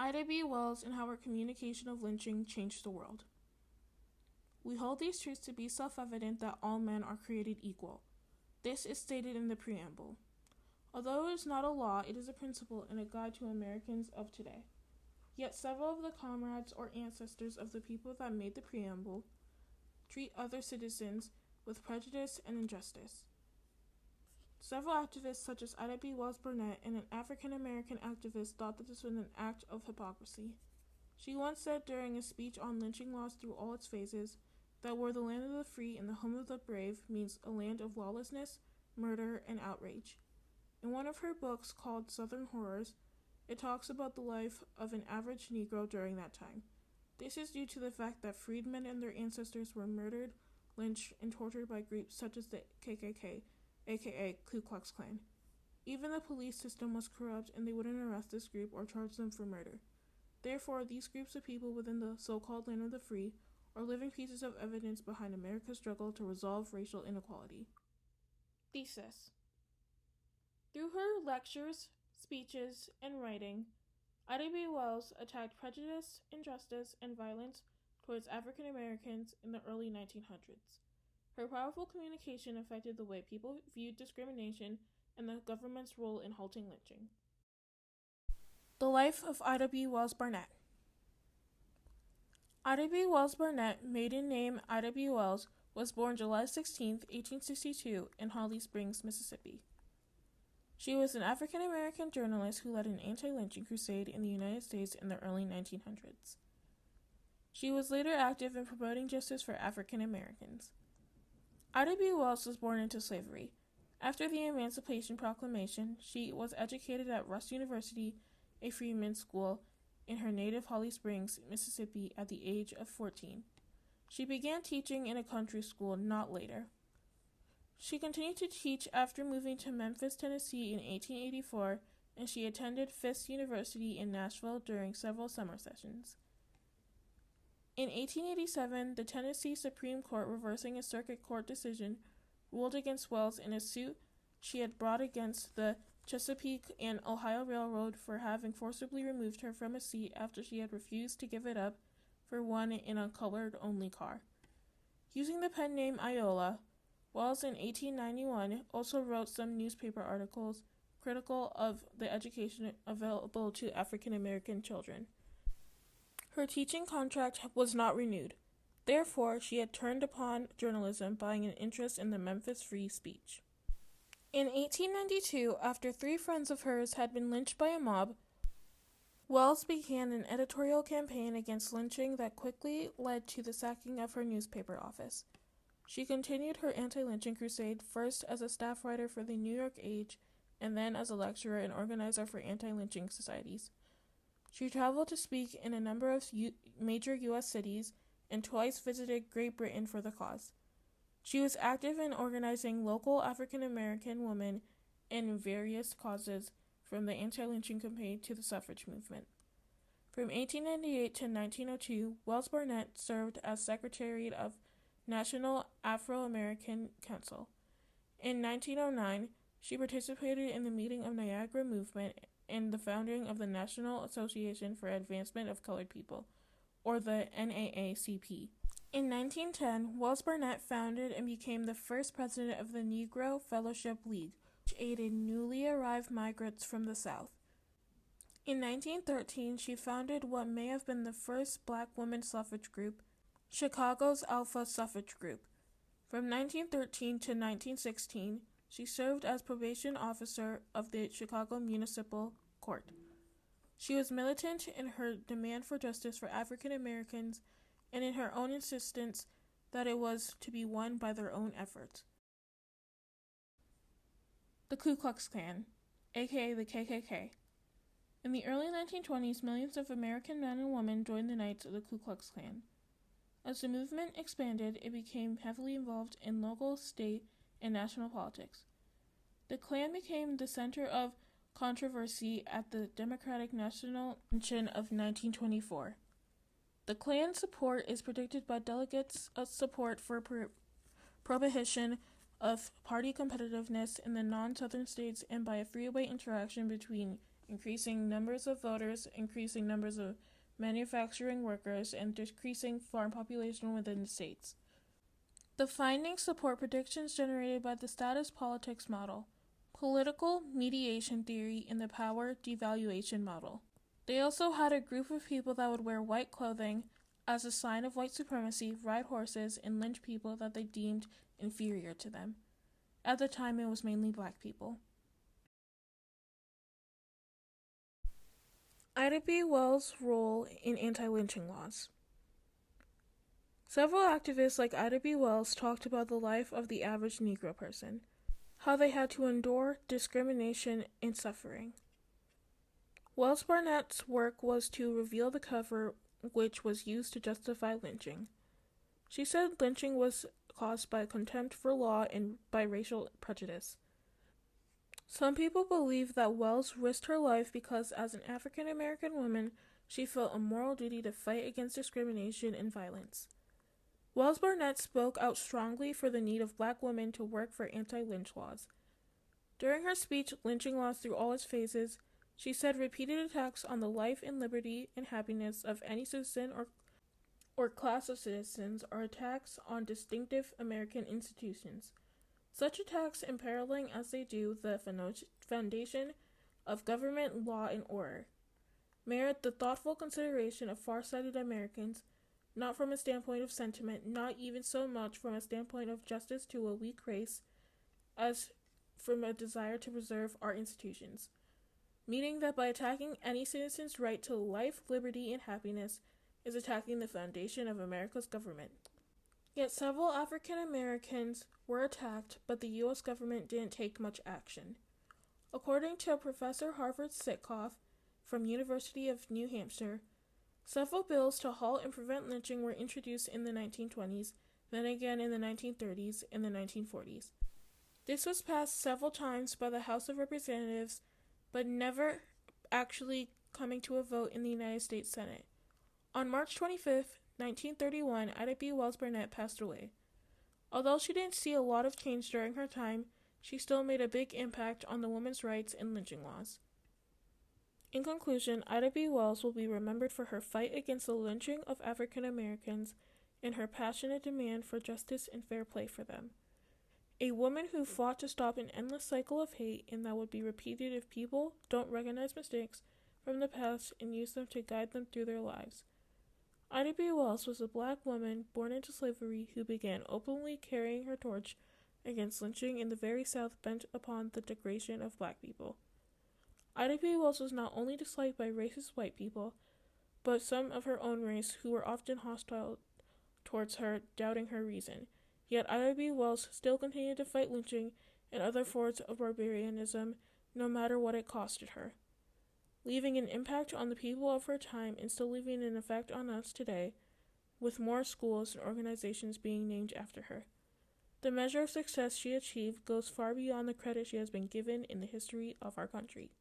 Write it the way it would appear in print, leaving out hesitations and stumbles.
Ida B. Wells and how her communication of lynching changed the world. We hold these truths to be self-evident that all men are created equal. This is stated in the preamble. Although it is not a law, it is a principle and a guide to Americans of today. Yet several of the comrades or ancestors of the people that made the preamble treat other citizens with prejudice and injustice. Several activists, such as Ida B. Wells Barnett and an African-American activist, thought that this was an act of hypocrisy. She once said during a speech on lynching laws through all its phases that "where the land of the free and the home of the brave" means a land of lawlessness, murder, and outrage. In one of her books called Southern Horrors, it talks about the life of an average Negro during that time. This is due to the fact that freedmen and their ancestors were murdered, lynched, and tortured by groups such as the KKK, aka Ku Klux Klan. Even the police system was corrupt and they wouldn't arrest this group or charge them for murder. Therefore, these groups of people within the so-called land of the free are living pieces of evidence behind America's struggle to resolve racial inequality. Thesis. Through her lectures, speeches, and writing, Ida B. Wells attacked prejudice, injustice, and violence towards African Americans in the early 1900s. Her powerful communication affected the way people viewed discrimination and the government's role in halting lynching. The life of Ida B. Wells Barnett. Ida B. Wells Barnett, maiden name Ida B. Wells, was born July 16, 1862, in Holly Springs, Mississippi. She was an African-American journalist who led an anti-lynching crusade in the United States in the early 1900s. She was later active in promoting justice for African Americans. Ida B. Wells was born into slavery. After the Emancipation Proclamation, she was educated at Rush University, a freedmen's school, in her native Holly Springs, Mississippi, at the age of 14. She began teaching in a country school not later. She continued to teach after moving to Memphis, Tennessee in 1884, and she attended Fisk University in Nashville during several summer sessions. In 1887, the Tennessee Supreme Court, reversing a circuit court decision, ruled against Wells in a suit she had brought against the Chesapeake and Ohio Railroad for having forcibly removed her from a seat after she had refused to give it up for one in a colored-only car. Using the pen name Iola, Wells in 1891 also wrote some newspaper articles critical of the education available to African American children. Her teaching contract was not renewed. Therefore, she had turned upon journalism, buying an interest in the Memphis Free Speech. In 1892, after 3 friends of hers had been lynched by a mob, Wells began an editorial campaign against lynching that quickly led to the sacking of her newspaper office. She continued her anti-lynching crusade, first as a staff writer for the New York Age, and then as a lecturer and organizer for anti-lynching societies. She traveled to speak in a number of major U.S. cities and twice visited Great Britain for the cause. She was active in organizing local African-American women in various causes, from the anti-lynching campaign to the suffrage movement. From 1898 to 1902, Wells Barnett served as Secretary of National Afro-American Council. In 1909, she participated in the Meeting of Niagara movement and the founding of the National Association for Advancement of Colored People, or the NAACP. In 1910, Wells Barnett founded and became the first president of the Negro Fellowship League, which aided newly arrived migrants from the South. In 1913, she founded what may have been the first black women's suffrage group, Chicago's Alpha Suffrage Group. From 1913 to 1916, she served as probation officer of the Chicago Municipal Court. She was militant in her demand for justice for African Americans and in her own insistence that it was to be won by their own efforts. The Ku Klux Klan, aka the KKK. In the early 1920s, millions of American men and women joined the Knights of the Ku Klux Klan. As the movement expanded, it became heavily involved in local, state, and national politics. The Klan became the center of controversy at the Democratic National Convention of 1924. The Klan's support is predicted by delegates' support for prohibition of party competitiveness in the non-Southern states and by a freeway interaction between increasing numbers of voters, increasing numbers of manufacturing workers, and decreasing farm population within the states. The findings support predictions generated by the status politics model, political mediation theory, and the power devaluation model. They also had a group of people that would wear white clothing as a sign of white supremacy, ride horses, and lynch people that they deemed inferior to them. At the time, it was mainly black people. Ida B. Wells' role in anti-lynching laws. Several activists like Ida B. Wells talked about the life of the average Negro person, how they had to endure discrimination and suffering. Wells Barnett's work was to reveal the cover which was used to justify lynching. She said lynching was caused by contempt for law and by racial prejudice. Some people believe that Wells risked her life because, as an African American woman, she felt a moral duty to fight against discrimination and violence. Wells Barnett spoke out strongly for the need of black women to work for anti-lynch laws. During her speech, Lynching Laws Through All Its Phases, she said repeated attacks on the life and liberty and happiness of any citizen or class of citizens are attacks on distinctive American institutions. Such attacks, imperiling as they do the foundation of government, law, and order, merit the thoughtful consideration of far-sighted Americans, not from a standpoint of sentiment, not even so much from a standpoint of justice to a weak race, as from a desire to preserve our institutions. Meaning that by attacking any citizen's right to life, liberty, and happiness is attacking the foundation of America's government. Yet several African Americans were attacked, but the U.S. government didn't take much action. According to Professor Harvard Sitkoff from University of New Hampshire, several bills to halt and prevent lynching were introduced in the 1920s, then again in the 1930s and the 1940s. This was passed several times by the House of Representatives, but never actually coming to a vote in the United States Senate. On March 25, 1931, Ida B. Wells Barnett passed away. Although she didn't see a lot of change during her time, she still made a big impact on the women's rights and lynching laws. In conclusion, Ida B. Wells will be remembered for her fight against the lynching of African Americans and her passionate demand for justice and fair play for them. A woman who fought to stop an endless cycle of hate and that would be repeated if people don't recognize mistakes from the past and use them to guide them through their lives. Ida B. Wells was a black woman born into slavery who began openly carrying her torch against lynching in the very South bent upon the degradation of black people. Ida B. Wells was not only disliked by racist white people, but some of her own race who were often hostile towards her, doubting her reason. Yet Ida B. Wells still continued to fight lynching and other forms of barbarianism, no matter what it costed her, leaving an impact on the people of her time and still leaving an effect on us today, with more schools and organizations being named after her. The measure of success she achieved goes far beyond the credit she has been given in the history of our country.